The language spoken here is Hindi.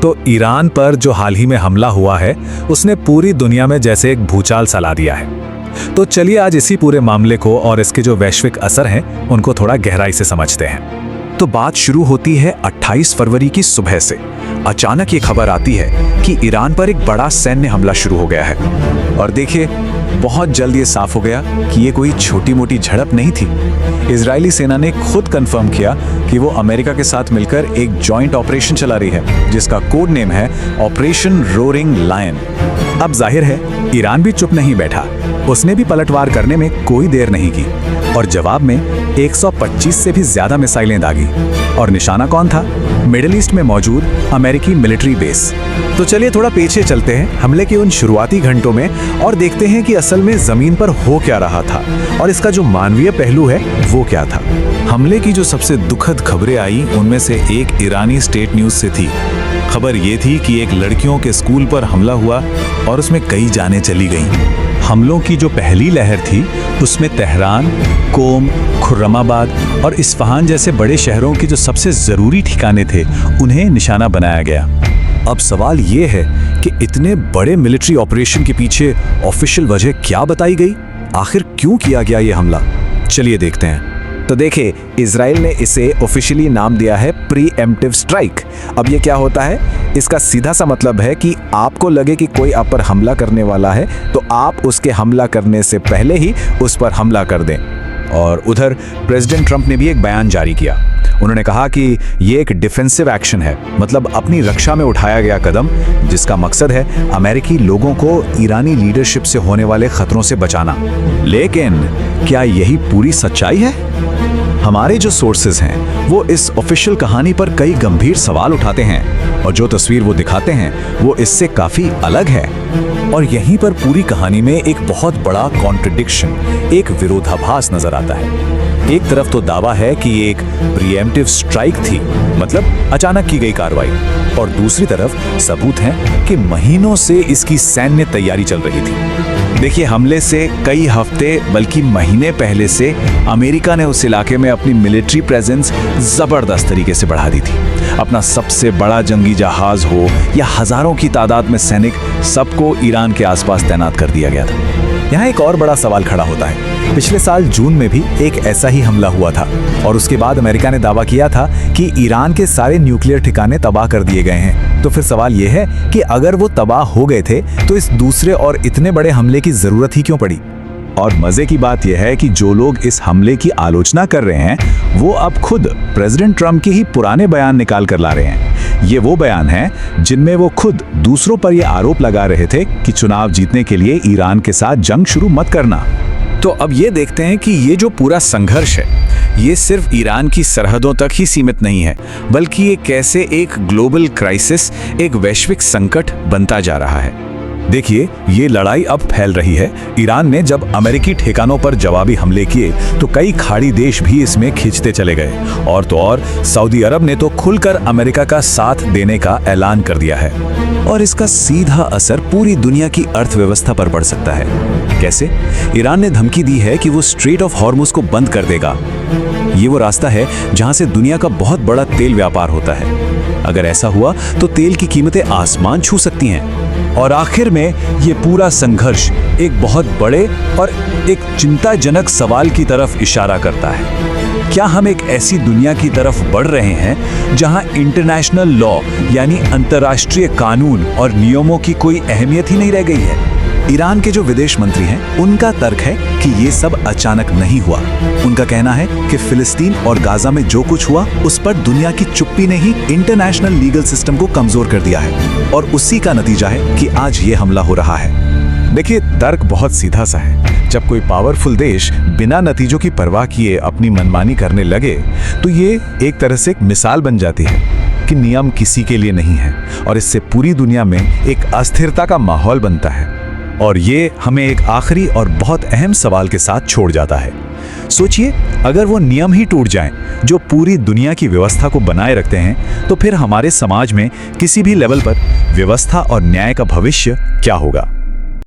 तो ईरान पर जो हाल ही में हमला हुआ है उसने पूरी दुनिया में जैसे एक भूचाल सा ला दिया है। तो चलिए आज इसी पूरे मामले को और इसके जो वैश्विक असर हैं उनको थोड़ा गहराई से समझते हैं। तो बात शुरू होती है 28 फरवरी की सुबह से। अचानक ये खबर आती है कि ईरान पर एक बड़ा सैन्य हमला शुरू हो गया है। और देखिए, बहुत जल्द ये साफ हो गया कि ये कोई छोटी मोटी झड़प नहीं थी। इजरायली सेना ने खुद कंफर्म किया कि वो अमेरिका के साथ मिलकर एक जॉइंट ऑपरेशन चला रही है, जिसका कोड नेम है ऑपरेशन रोरिंग लायन। अब जाहिर है ईरान भी चुप नहीं बैठा, उसने भी पलटवार करने में कोई देर नहीं की और जवाब में 125 से भी ज्यादा मिसाइलें दागी। और निशाना कौन था? मिडिल ईस्ट में मौजूद अमेरिकी मिलिट्री बेस। तो चलिए थोड़ा पीछे चलते हैं हमले के उन शुरुआती घंटों में और देखते हैं कि असल में जमीन पर हो क्या रहा था और इसका जो मानवीय पहलू है वो क्या था। हमले की जो सबसे दुखद खबरें आई उनमें से एक ईरानी स्टेट न्यूज से थी। खबर ये थी कि एक लड़कियों के स्कूल पर हमला हुआ और उसमें कई जानें चली गईं। हमलों की जो पहली लहर थी उसमें तेहरान, कोम, खुर्रमाबाद और इस्फहान जैसे बड़े शहरों के जो सबसे ज़रूरी ठिकाने थे उन्हें निशाना बनाया गया। अब सवाल ये है कि इतने बड़े मिलिट्री ऑपरेशन के पीछे ऑफिशियल वजह क्या बताई गई? आखिर क्यों किया गया ये हमला? चलिए देखते हैं। तो देखिए, इजराइल ने इसे ऑफिशियली नाम दिया है प्रीएम्प्टिव स्ट्राइक। अब ये क्या होता है? इसका सीधा सा मतलब है कि आपको लगे कि कोई आप पर हमला करने वाला है तो आप उसके हमला करने से पहले ही उस पर हमला कर दें। और उधर प्रेसिडेंट ट्रंप ने भी एक बयान जारी किया। उन्होंने कहा कि ये एक डिफेंसिव एक्शन है, मतलब अपनी रक्षा में उठाया गया कदम, जिसका मकसद है अमेरिकी लोगों को ईरानी लीडरशिप से होने वाले खतरों से बचाना। लेकिन क्या यही पूरी सच्चाई है? हमारे जो सोर्सेज हैं वो इस ऑफिशियल कहानी पर कई गंभीर सवाल उठाते हैं और जो तस्वीर वो दिखाते हैं वो इससे काफी अलग है। और यहीं पर पूरी कहानी में एक बहुत बड़ा कॉन्ट्रडिक्शन, एक विरोधाभास नजर आता है। एक तरफ तो दावा है कि ये एक प्रीएम्प्टिव स्ट्राइक थी, मतलब अचानक की गई कार्रवाई, और दूसरी तरफ सबूत है कि महीनों से इसकी सैन्य तैयारी चल रही थी। देखिए, हमले से कई हफ्ते बल्कि महीने पहले से अमेरिका ने उस इलाके में अपनी मिलिट्री प्रेजेंस जबरदस्त तरीके से बढ़ा दी थी। अपना सबसे बड़ा जंगी जहाज हो या हजारों की तादाद में सैनिक, सबको ईरान के आसपास तैनात कर दिया गया था। यहाँ एक और बड़ा सवाल खड़ा होता है। पिछले साल जून में भी एक ऐसा ही हमला हुआ था और उसके बाद अमेरिका ने दावा किया था कि ईरान के सारे न्यूक्लियर ठिकाने तबाह कर दिए गए हैं। तो फिर सवाल यह है कि अगर वो तबाह हो गए थे तो इस दूसरे और इतने बड़े हमले की जरूरत ही क्यों पड़ी? और मजे की बात यह है कि जो लोग इस हमले की आलोचना कर रहे हैं वो अब खुद प्रेसिडेंट ट्रंप के ही पुराने बयान निकाल कर ला रहे हैं। ये वो बयान हैं जिनमें वो खुद दूसरों पर ये आरोप लगा रहे थे कि चुनाव जीतने के लिए ईरान के साथ जंग शुरू मत करना। तो अब ये देखते हैं कि ये जो पूरा संघर्ष है ये सिर्फ ईरान की सरहदों तक ही सीमित नहीं है, बल्कि ये कैसे एक ग्लोबल क्राइसिस, एक वैश्विक संकट बनता जा रहा है। देखिए, ये लड़ाई अब फैल रही है। ईरान ने जब अमेरिकी ठिकानों पर जवाबी हमले किए तो कई खाड़ी देश भी इसमें खिंचते चले गए, और तो और सऊदी अरब ने तो खुलकर अमेरिका का साथ देने का ऐलान कर दिया है। और इसका सीधा असर पूरी दुनिया की अर्थव्यवस्था पर पड़ सकता है। कैसे? ईरान ने धमकी दी है कि वो स्ट्रेट ऑफ हॉर्मुज को बंद कर देगा। ये वो रास्ता है जहां से दुनिया का बहुत बड़ा तेल व्यापार होता है। अगर ऐसा हुआ तो तेल की कीमतें आसमान छू सकती हैं। और आखिर में ये पूरा संघर्ष एक बहुत बड़े और एक चिंताजनक सवाल की तरफ इशारा करता है। क्या हम एक ऐसी दुनिया की तरफ बढ़ रहे हैं जहां इंटरनेशनल लॉ यानी अंतर्राष्ट्रीय कानून और नियमों की कोई अहमियत ही नहीं रह गई है? ईरान के जो विदेश मंत्री हैं उनका तर्क है कि ये सब अचानक नहीं हुआ। उनका कहना है कि फिलिस्तीन और गाजा में जो कुछ हुआ उस पर दुनिया की चुप्पी ने ही इंटरनेशनल लीगल सिस्टम को कमजोर कर दिया है और उसी का नतीजा है कि आज ये हमला हो रहा है। देखिए, तर्क बहुत सीधा सा है। जब कोई पावरफुल देश बिना नतीजों की परवाह किए अपनी मनमानी करने लगे तो ये एक तरह से एक मिसाल बन जाती है कि नियम किसी के लिए नहीं है, और इससे पूरी दुनिया में एक अस्थिरता का माहौल बनता है। और ये हमें एक आखिरी और बहुत अहम सवाल के साथ छोड़ जाता है। सोचिए, अगर वो नियम ही टूट जाएं जो पूरी दुनिया की व्यवस्था को बनाए रखते हैं तो फिर हमारे समाज में किसी भी लेवल पर व्यवस्था और न्याय का भविष्य क्या होगा?